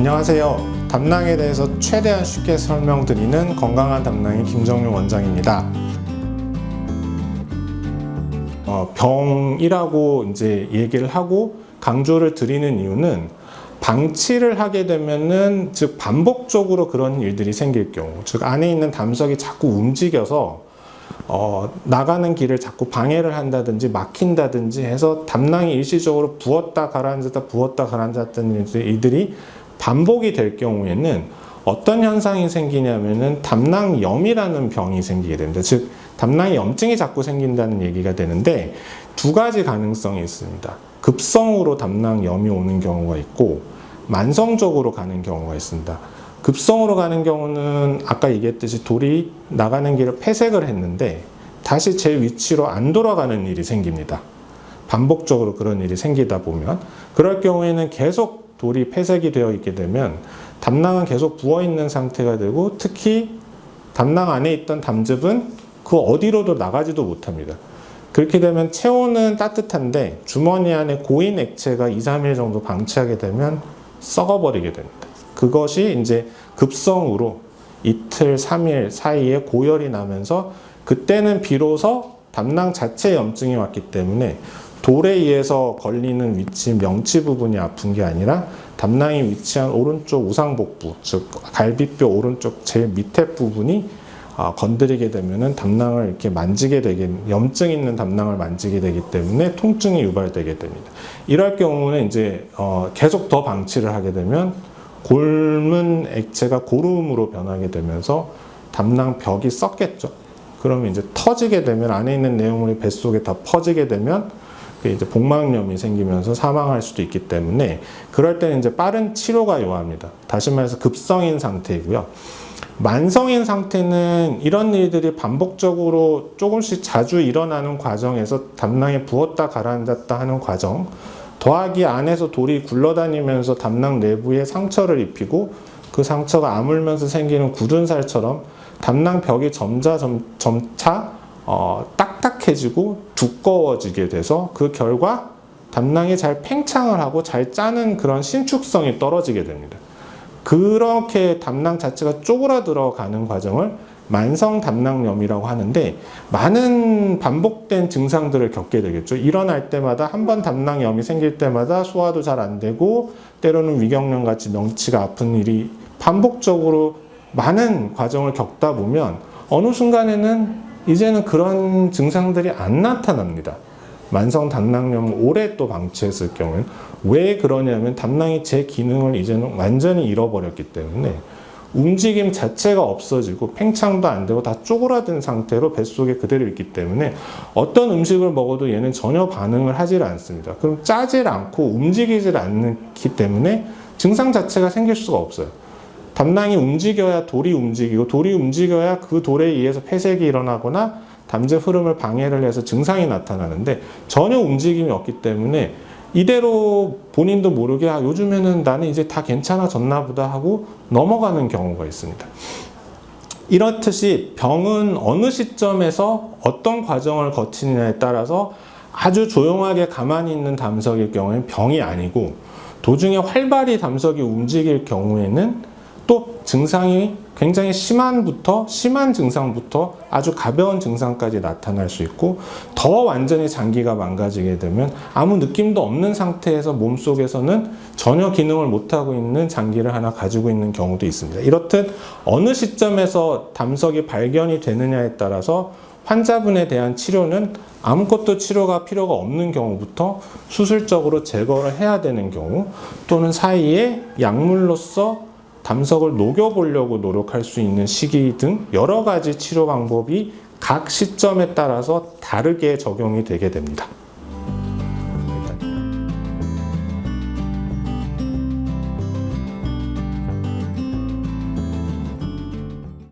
안녕하세요. 담낭에 대해서 최대한 쉽게 설명드리는 건강한 담낭의 김정용 원장입니다. 병이라고 이제 얘기를 하고 강조를 드리는 이유는 방치를 하게 되면은 즉 반복적으로 그런 일들이 생길 경우, 즉 안에 있는 담석이 자꾸 움직여서 나가는 길을 자꾸 방해를 한다든지 막힌다든지 해서 담낭이 일시적으로 부었다 가라앉았다 부었다 가라앉았던 일들이 반복이 될 경우에는 어떤 현상이 생기냐면은 담낭염이라는 병이 생기게 됩니다. 즉 담낭에 염증이 자꾸 생긴다는 얘기가 되는데 두 가지 가능성이 있습니다. 급성으로 담낭염이 오는 경우가 있고 만성적으로 가는 경우가 있습니다. 급성으로 가는 경우는 아까 얘기했듯이 돌이 나가는 길을 폐색을 했는데 다시 제 위치로 안 돌아가는 일이 생깁니다. 반복적으로 그런 일이 생기다 보면 그럴 경우에는 계속 돌이 폐색이 되어 있게 되면 담낭은 계속 부어 있는 상태가 되고 특히 담낭 안에 있던 담즙은 그 어디로도 나가지도 못합니다. 그렇게 되면 체온은 따뜻한데 주머니 안에 고인 액체가 2, 3일 정도 방치하게 되면 썩어버리게 됩니다. 그것이 이제 급성으로 이틀, 3일 사이에 고열이 나면서 그때는 비로소 담낭 자체에 염증이 왔기 때문에 돌에 의해서 걸리는 위치, 명치 부분이 아픈 게 아니라 담낭이 위치한 오른쪽 우상복부, 즉 갈비뼈 오른쪽 제일 밑에 부분이 건드리게 되면은 담낭을 이렇게 만지게 되게, 염증 있는 담낭을 만지게 되기 때문에 통증이 유발되게 됩니다. 이럴 경우는 이제 계속 더 방치를 하게 되면 곪은 액체가 고름으로 변하게 되면서 담낭 벽이 썩겠죠. 그러면 이제 터지게 되면 안에 있는 내용물이 뱃속에 다 퍼지게 되면 이제 복막염이 생기면서 사망할 수도 있기 때문에 그럴 때는 이제 빠른 치료가 요합니다. 다시 말해서 급성인 상태이고요. 만성인 상태는 이런 일들이 반복적으로 조금씩 자주 일어나는 과정에서 담낭에 부었다 가라앉았다 하는 과정, 더하기 안에서 돌이 굴러다니면서 담낭 내부에 상처를 입히고 그 상처가 아물면서 생기는 굳은 살처럼 담낭 벽이 점차 딱딱해지고 두꺼워지게 돼서 그 결과 담낭이 잘 팽창을 하고 잘 짜는 그런 신축성이 떨어지게 됩니다. 그렇게 담낭 자체가 쪼그라들어 가는 과정을 만성 담낭염이라고 하는데 많은 반복된 증상들을 겪게 되겠죠. 일어날 때마다 한 번 담낭염이 생길 때마다 소화도 잘 안 되고 때로는 위경련 같이 명치가 아픈 일이 반복적으로 많은 과정을 겪다 보면 어느 순간에는 이제는 그런 증상들이 안 나타납니다. 만성 담낭염을 오래 또 방치했을 경우는 왜 그러냐면 담낭이 제 기능을 이제는 완전히 잃어버렸기 때문에 움직임 자체가 없어지고 팽창도 안 되고 다 쪼그라든 상태로 뱃속에 그대로 있기 때문에 어떤 음식을 먹어도 얘는 전혀 반응을 하질 않습니다. 그럼 짜질 않고 움직이질 않기 때문에 증상 자체가 생길 수가 없어요. 담낭이 움직여야 돌이 움직이고 돌이 움직여야 그 돌에 의해서 폐색이 일어나거나 담즙 흐름을 방해를 해서 증상이 나타나는데 전혀 움직임이 없기 때문에 이대로 본인도 모르게 요즘에는 나는 이제 다 괜찮아졌나 보다 하고 넘어가는 경우가 있습니다. 이렇듯이 병은 어느 시점에서 어떤 과정을 거치느냐에 따라서 아주 조용하게 가만히 있는 담석일 경우에는 병이 아니고 도중에 활발히 담석이 움직일 경우에는 또 증상이 굉장히 심한 증상부터 아주 가벼운 증상까지 나타날 수 있고 더 완전히 장기가 망가지게 되면 아무 느낌도 없는 상태에서 몸속에서는 전혀 기능을 못하고 있는 장기를 하나 가지고 있는 경우도 있습니다. 이렇듯 어느 시점에서 담석이 발견이 되느냐에 따라서 환자분에 대한 치료는 아무것도 치료가 필요가 없는 경우부터 수술적으로 제거를 해야 되는 경우 또는 사이에 약물로서 담석을 녹여보려고 노력할 수 있는 시기 등 여러 가지 치료 방법이 각 시점에 따라서 다르게 적용이 되게 됩니다.